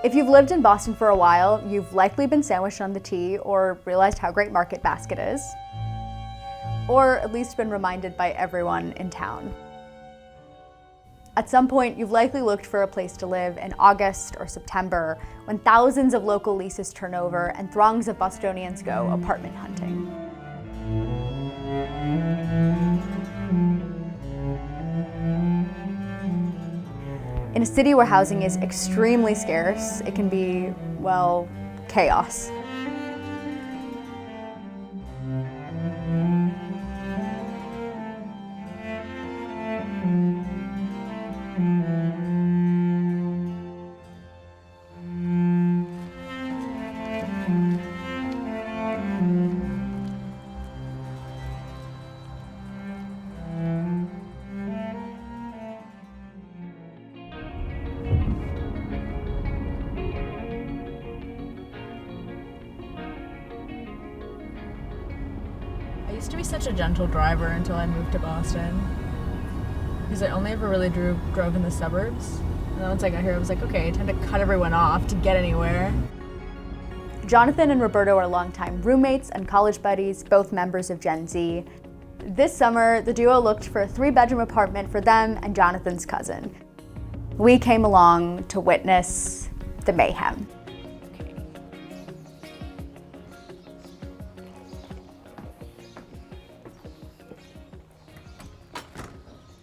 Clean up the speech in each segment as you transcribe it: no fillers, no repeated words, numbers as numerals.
If you've lived in Boston for a while, you've likely been sandwiched on the T or realized how great Market Basket is, or at least been reminded by everyone in town. At some point, you've likely looked for a place to live in August or September when thousands of local leases turn over and throngs of Bostonians go apartment hunting. In a city where housing is extremely scarce, it can be, well, chaos. I used to be such a gentle driver until I moved to Boston, because I only ever really drove in the suburbs. And then once I got here, I was like, okay, time to cut everyone off to get anywhere. Jonathan and Roberto are longtime roommates and college buddies, both members of Gen Z. This summer, the duo looked for a 3-bedroom apartment for them and Jonathan's cousin. We came along to witness the mayhem.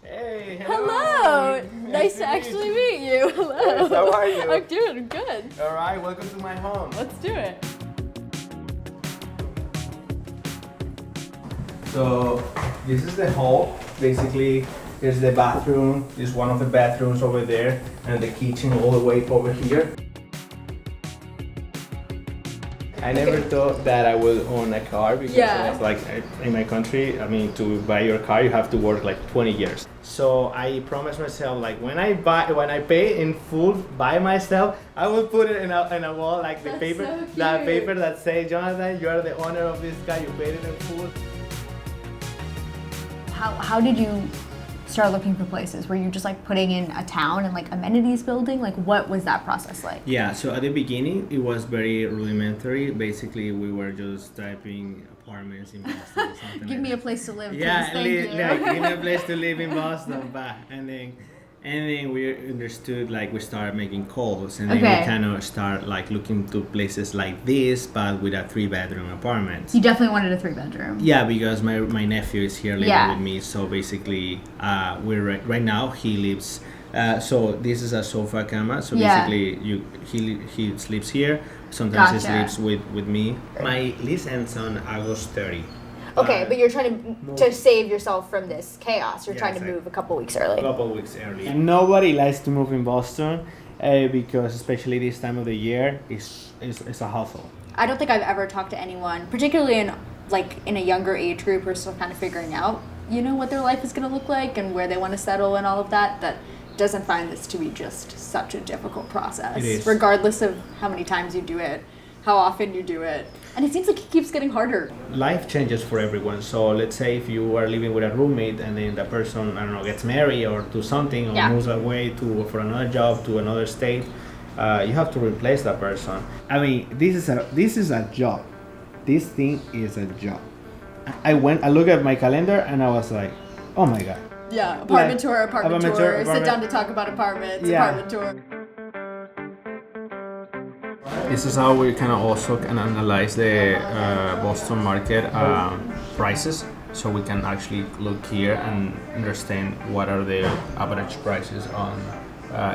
Hey, Hello! Nice to actually meet you. Hello. Yes, how are you? I'm doing good. All right, welcome to my home. Let's do it. So this is the hall. Basically, there's the bathroom. This is one of the bathrooms over there, and the kitchen all the way over here. I never thought that I would own a car because it's like in my country, I mean, to buy your car, you have to work like 20 years. So I promised myself, like when I pay in full by myself, I will put it in a wall, like the paper, that paper that says, Jonathan, you are the owner of this car, you paid it in full. How did you start looking for places? Were you just like putting in a town and like amenities building? Like what was that process like? Yeah, so at the beginning it was very rudimentary. Basically we were just typing apartments in Boston. Give me a place to live. Yeah, thank you. give me a place to live in Boston. And then we understood, like we started making calls, and then we kind of start like looking to places like this, but with a 3-bedroom apartment. You definitely wanted a 3-bedroom. Yeah, because my nephew is here living with me, so basically we're right now he lives. So this is a sofa cama. So basically he sleeps here. Sometimes he sleeps with me. My lease ends on August 30. Okay, but you're trying to save yourself from this chaos. You're trying to move a couple weeks early. Nobody likes to move in Boston because especially this time of the year it's a hustle. I don't think I've ever talked to anyone, particularly in a younger age group who are still kind of figuring out, what their life is going to look like and where they want to settle and all of that, that doesn't find this to be just such a difficult process. It is. Regardless of how many times you do it, how often you do it. And it seems like it keeps getting harder. Life changes for everyone. So let's say if you are living with a roommate and then the person, I don't know, gets married or do something or moves away for another job to another state, you have to replace that person. I mean, this is a job. This thing is a job. I looked at my calendar and I was like, oh my God. Yeah, apartment tour, sit down to talk about apartments, apartment tour. This is how we kind of also can analyze the Boston market prices, so we can actually look here and understand what are the average prices on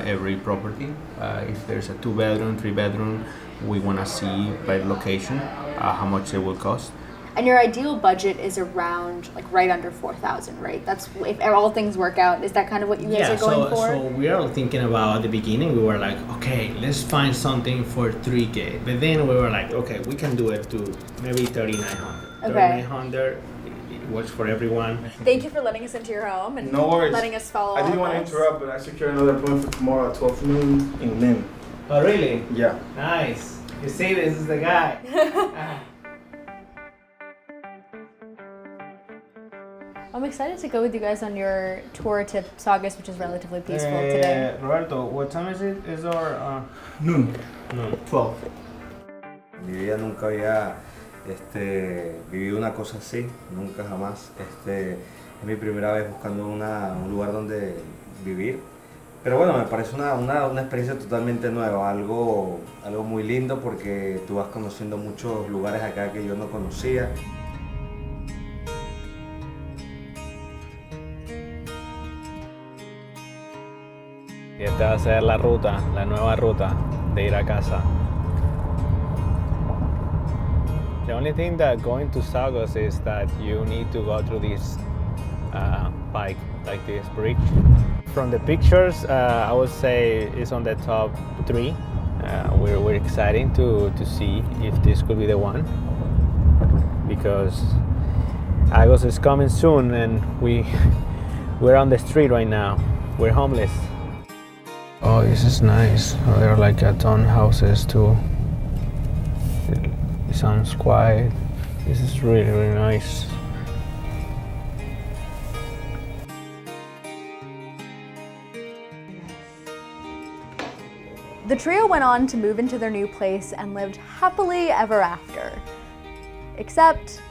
every property. If there's a 2-bedroom, 3-bedroom, we want to see by location how much it will cost. And your ideal budget is around like right under $4,000, right? That's if all things work out. Is that kind of what you guys are going for? So we are thinking about at the beginning. We were like, okay, let's find something for $3K. But then we were like, okay, we can do it to maybe $3,900. Okay. $3,900. It works for everyone. Thank you for letting us into your home and letting us follow. I didn't want to interrupt, but I secured another appointment for tomorrow at 12 noon in Lynn. Oh, really? Yeah. Nice. You see, this is the guy. I'm excited to go with you guys on your tour to Saugus, which is relatively peaceful today. Roberto, what time is it? Is our Noon. no. 12. En mi vida nunca había vivido una cosa así, nunca jamás. Es mi primera vez buscando un lugar donde vivir. Pero bueno, me parece una experiencia totalmente nueva, algo muy lindo porque tú vas conociendo muchos lugares acá que yo no conocía. Y esta va a ser la ruta, la nueva ruta de ir a casa. The only thing that going to Saugus is that you need to go through this bike, like this bridge. From the pictures, I would say it's on the top 3. We're excited to see if this could be the one, because August is coming soon and we're on the street right now. We're homeless. Oh, this is nice. Oh, there are like a ton houses too. It sounds quiet. This is really, really nice. The trio went on to move into their new place and lived happily ever after. Except,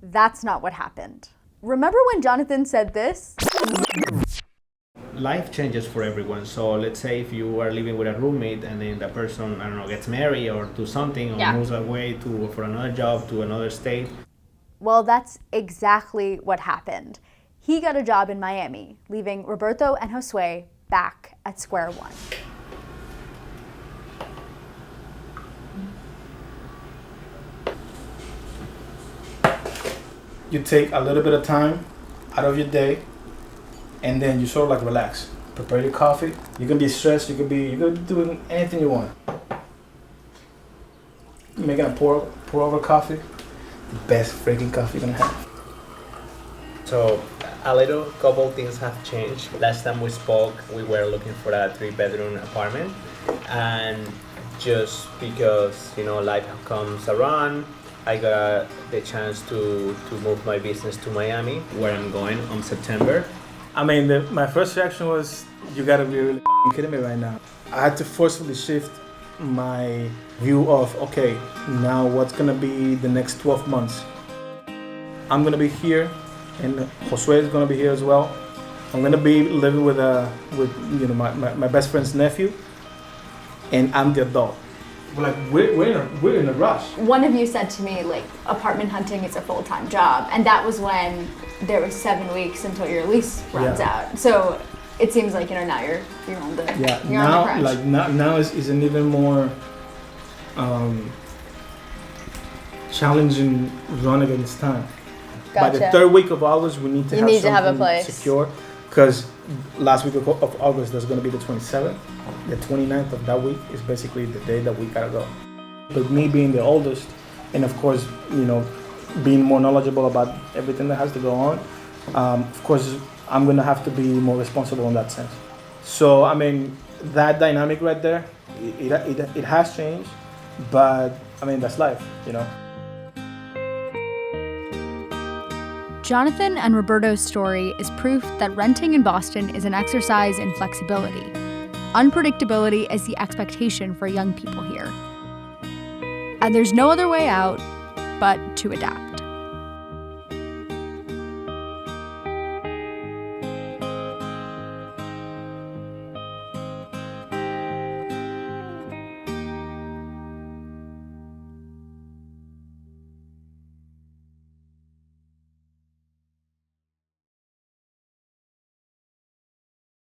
that's not what happened. Remember when Jonathan said this? Life changes for everyone. So let's say if you are living with a roommate and then the person, I don't know, gets married or do something or moves away for another job to another state. Well, that's exactly what happened. He got a job in Miami, leaving Roberto and Josue back at square one. You take a little bit of time out of your day, and then you sort of like relax. Prepare your coffee. You can be stressed. You could be doing anything you want. Making a pour over coffee, the best freaking coffee you're gonna have. So a little couple things have changed. Last time we spoke, we were looking for a 3-bedroom apartment, and just because life comes around, I got the chance to move my business to Miami, where I'm going on September. I mean, my first reaction was, you gotta be really kidding me right now. I had to forcefully shift my view of, okay, now what's gonna be the next 12 months? I'm gonna be here, and Josue is gonna be here as well. I'm gonna be living with my best friend's nephew, and I'm the adult. Like we're in a rush. One of you said to me, like, apartment hunting is a full-time job, and that was when there was 7 weeks until your lease runs out. So it seems like now you're on the you're on the now crunch. now is an even more challenging run against time. By the 3rd week of August, we need to have a place secure, because last week of August there's going to be the 27th. The 29th of that week is basically the day that we gotta go. But me being the oldest, and of course being more knowledgeable about everything that has to go on, of course I'm gonna have to be more responsible in that sense. So I mean, that dynamic right there, it has changed, but I mean, that's life, Jonathan and Roberto's story is proof that renting in Boston is an exercise in flexibility. Unpredictability is the expectation for young people here. And there's no other way out but to adapt.